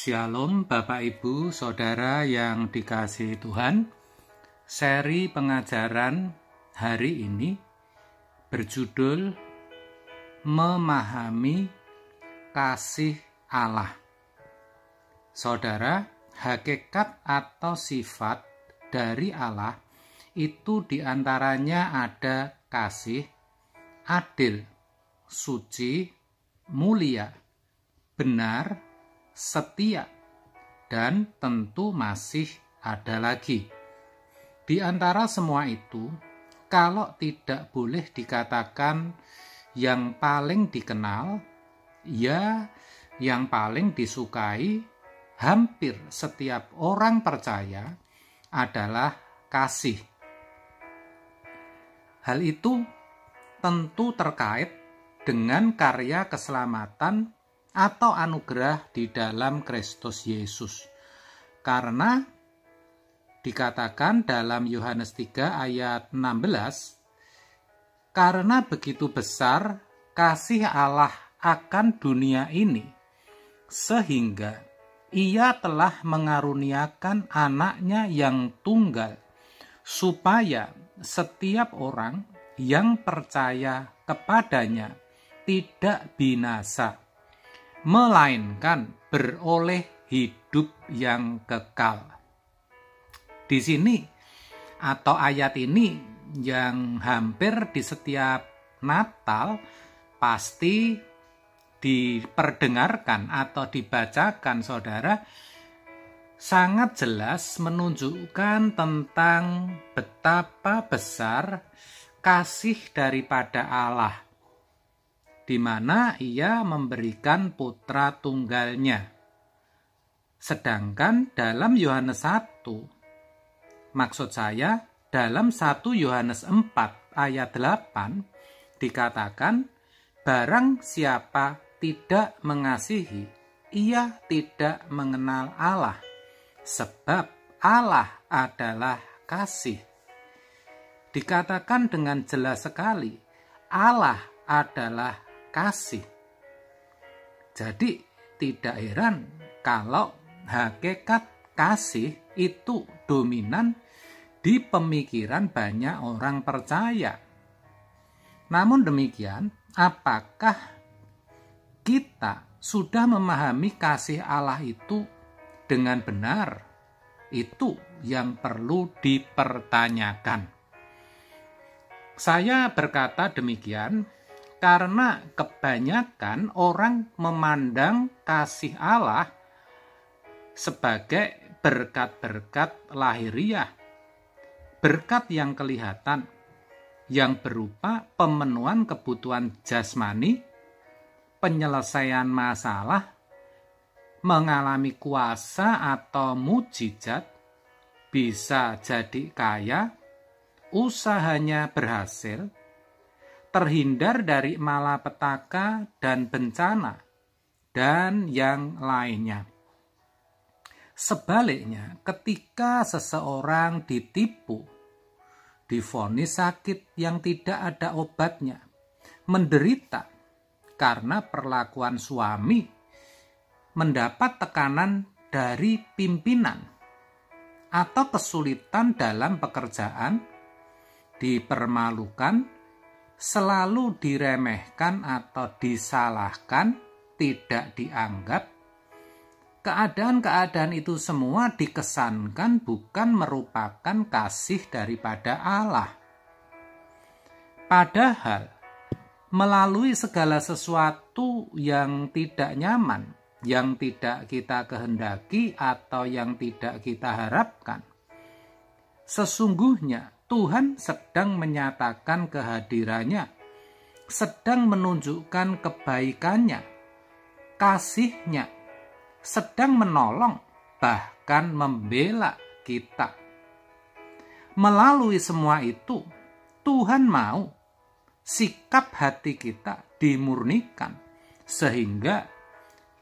Shalom Bapak Ibu Saudara yang dikasihi Tuhan. Seri pengajaran hari ini berjudul Memahami Kasih Allah. Saudara, hakikat atau sifat dari Allah itu diantaranya ada kasih, adil, suci, mulia, benar, setia, dan tentu masih ada lagi. Di antara semua itu, kalau tidak boleh dikatakan yang paling dikenal, ya yang paling disukai hampir setiap orang percaya adalah kasih. Hal itu tentu terkait dengan karya keselamatan atau anugerah di dalam Kristus Yesus. Karena dikatakan dalam Yohanes 3 ayat 16, karena begitu besar kasih Allah akan dunia ini, sehingga Ia telah mengaruniakan anaknya yang tunggal, supaya setiap orang yang percaya kepadanya tidak binasa, melainkan beroleh hidup yang kekal. Di sini atau ayat ini yang hampir di setiap Natal pasti diperdengarkan atau dibacakan, saudara, sangat jelas menunjukkan tentang betapa besar kasih daripada Allah, di mana Ia memberikan putra tunggalnya. Sedangkan dalam Yohanes 1, maksud saya dalam 1 Yohanes 4 ayat 8 dikatakan, barang siapa tidak mengasihi, ia tidak mengenal Allah, sebab Allah adalah kasih. Dikatakan dengan jelas sekali, Allah adalah kasih. Jadi tidak heran kalau hakikat kasih itu dominan di pemikiran banyak orang percaya. Namun demikian, apakah kita sudah memahami kasih Allah itu dengan benar? Itu yang perlu dipertanyakan. Saya berkata demikian karena kebanyakan orang memandang kasih Allah sebagai berkat-berkat lahiriah, berkat yang kelihatan, yang berupa pemenuhan kebutuhan jasmani, penyelesaian masalah, mengalami kuasa atau mujizat, bisa jadi kaya, usahanya berhasil, terhindar dari malapetaka dan bencana, dan yang lainnya. Sebaliknya, ketika seseorang ditipu, divonis sakit yang tidak ada obatnya, menderita karena perlakuan suami, mendapat tekanan dari pimpinan, atau kesulitan dalam pekerjaan, dipermalukan, selalu diremehkan atau disalahkan, tidak dianggap, keadaan-keadaan itu semua dikesankan bukan merupakan kasih daripada Allah. Padahal, melalui segala sesuatu yang tidak nyaman, yang tidak kita kehendaki atau yang tidak kita harapkan, sesungguhnya Tuhan sedang menyatakan kehadirannya, sedang menunjukkan kebaikannya, kasihnya, sedang menolong, bahkan membela kita. Melalui semua itu, Tuhan mau sikap hati kita dimurnikan, sehingga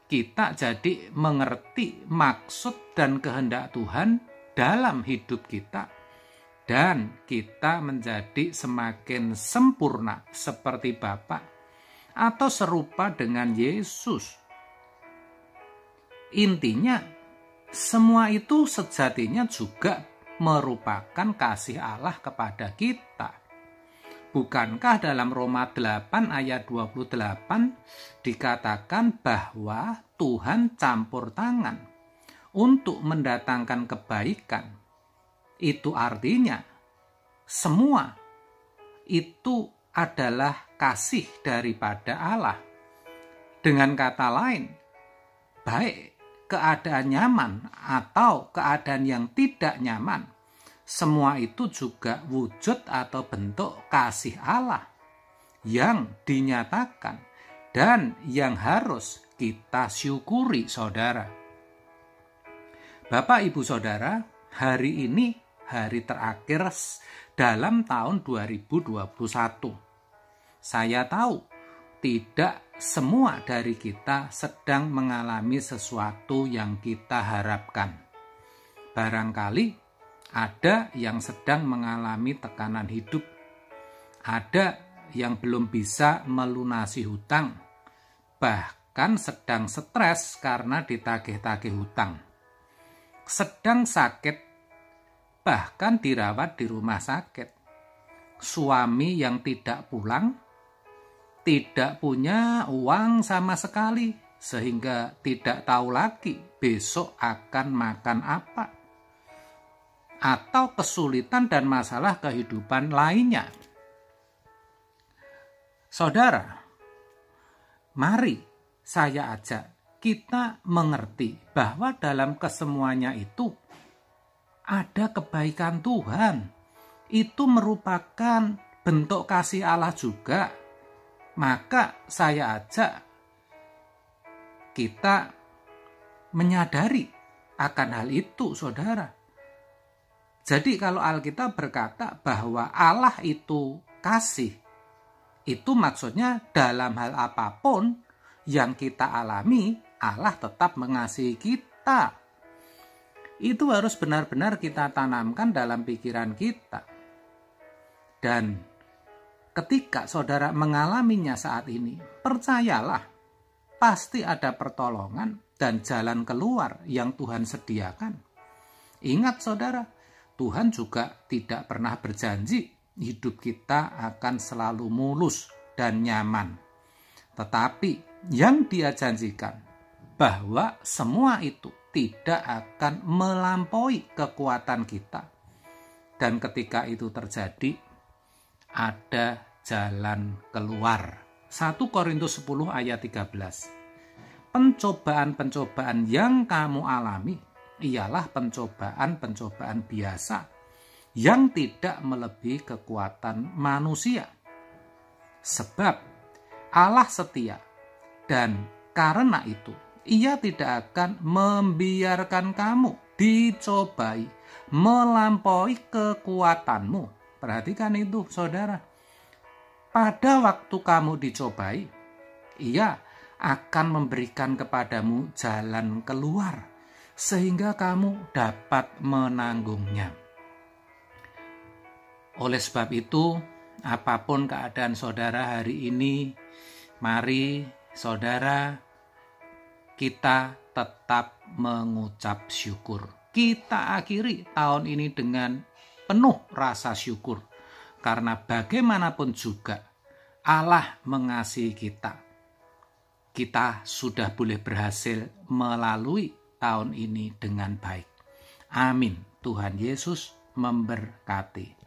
kita jadi mengerti maksud dan kehendak Tuhan dalam hidup kita, dan kita menjadi semakin sempurna seperti Bapa atau serupa dengan Yesus. Intinya, semua itu sejatinya juga merupakan kasih Allah kepada kita. Bukankah dalam Roma 8 ayat 28 dikatakan bahwa Tuhan campur tangan untuk mendatangkan kebaikan? Itu artinya semua itu adalah kasih daripada Allah. Dengan kata lain, baik keadaan nyaman atau keadaan yang tidak nyaman, semua itu juga wujud atau bentuk kasih Allah yang dinyatakan dan yang harus kita syukuri, saudara. Bapak, Ibu, Saudara, hari ini hari terakhir dalam tahun 2021. Saya tahu tidak semua dari kita sedang mengalami sesuatu yang kita harapkan. Barangkali ada yang sedang mengalami tekanan hidup, ada yang belum bisa melunasi hutang, bahkan sedang stres karena ditagih-tagih hutang, sedang sakit, bahkan dirawat di rumah sakit, suami yang tidak pulang, tidak punya uang sama sekali, sehingga tidak tahu lagi besok akan makan apa, atau kesulitan dan masalah kehidupan lainnya. Saudara, mari saya ajak kita mengerti bahwa dalam kesemuanya itu ada kebaikan Tuhan. Itu merupakan bentuk kasih Allah juga. Maka saya ajak kita menyadari akan hal itu, saudara. Jadi kalau Alkitab berkata bahwa Allah itu kasih, itu maksudnya dalam hal apapun yang kita alami, Allah tetap mengasihi kita. Itu harus benar-benar kita tanamkan dalam pikiran kita. Dan ketika saudara mengalaminya saat ini, percayalah, pasti ada pertolongan dan jalan keluar yang Tuhan sediakan. Ingat saudara, Tuhan juga tidak pernah berjanji hidup kita akan selalu mulus dan nyaman. Tetapi yang Dia janjikan bahwa semua itu tidak akan melampaui kekuatan kita. Dan ketika itu terjadi, ada jalan keluar. 1 Korintus 10 ayat 13. Pencobaan-pencobaan yang kamu alami ialah pencobaan-pencobaan biasa yang tidak melebihi kekuatan manusia. Sebab Allah setia, dan karena itu Ia tidak akan membiarkan kamu dicobai melampaui kekuatanmu. Perhatikan itu, saudara. Pada waktu kamu dicobai, Ia akan memberikan kepadamu jalan keluar, sehingga kamu dapat menanggungnya. Oleh sebab itu, apapun keadaan saudara hari ini, mari saudara, kita tetap mengucap syukur. Kita akhiri tahun ini dengan penuh rasa syukur, karena bagaimanapun juga Allah mengasihi kita. Kita sudah boleh berhasil melalui tahun ini dengan baik. Amin. Tuhan Yesus memberkati.